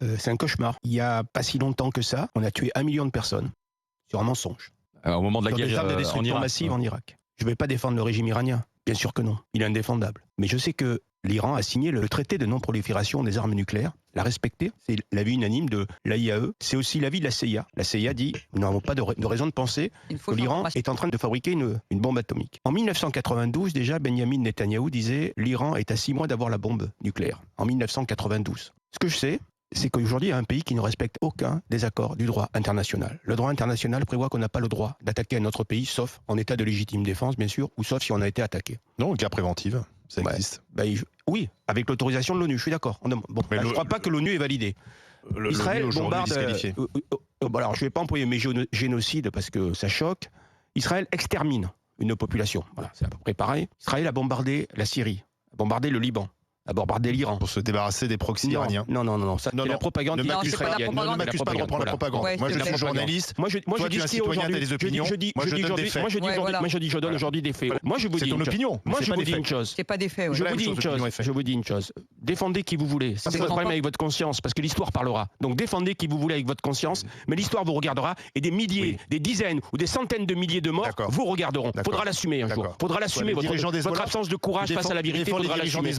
C'est un cauchemar. Il y a pas si longtemps que ça, on a tué 1 million de personnes sur un mensonge. Au moment de la Sur des guerre armes de en destruction Irak. massive en Irak. Je ne vais pas défendre le régime iranien. Bien sûr que non. Il est indéfendable. Mais je sais que l'Iran a signé le traité de non-prolifération des armes nucléaires, l'a respecté. C'est l'avis unanime de l'AIAE. C'est aussi l'avis de la CIA. La CIA dit nous n'avons pas de raison de penser que l'Iran est en train de fabriquer une bombe atomique. En 1992, déjà, Benjamin Netanyahou disait l'Iran est à 6 mois d'avoir la bombe nucléaire. En 1992. Ce que je sais, c'est qu'aujourd'hui, il y a un pays qui ne respecte aucun des accords du droit international. Le droit international prévoit qu'on n'a pas le droit d'attaquer un autre pays, sauf en état de légitime défense, bien sûr, ou sauf si on a été attaqué. Non, guerre préventive, ça existe. Oui, avec l'autorisation de l'ONU, je suis d'accord. Je ne crois pas que l'ONU est validée. Israël bombarde... alors, je ne vais pas employer mes génocides parce que ça choque. Israël extermine une population. Voilà, c'est à peu près pareil. Israël a bombardé la Syrie, a bombardé le Liban, a bombardé l'Iran. Pour se débarrasser des proxys iraniens. Non, ça, c'est la propagande. Ne m'accuse pas de reprendre la propagande. Moi, je suis journaliste. Moi, je dis un citoyen, t'as des opinions. Moi, je donne des faits. Moi, je donne aujourd'hui des faits. Moi, je vous dis C'est ton opinion. Moi, je vous dis une chose. C'est pas des faits. Je vous dis une chose. Défendez qui vous voulez. C'est le problème avec votre conscience, parce que l'histoire parlera. Donc, défendez qui vous voulez avec votre conscience, mais l'histoire vous regardera et des milliers, des dizaines ou des centaines de milliers de morts vous regarderont. Faudra l'assumer un jour. Faudra l'assumer. Votre absence de courage face à la vérité, faudra l'assumer.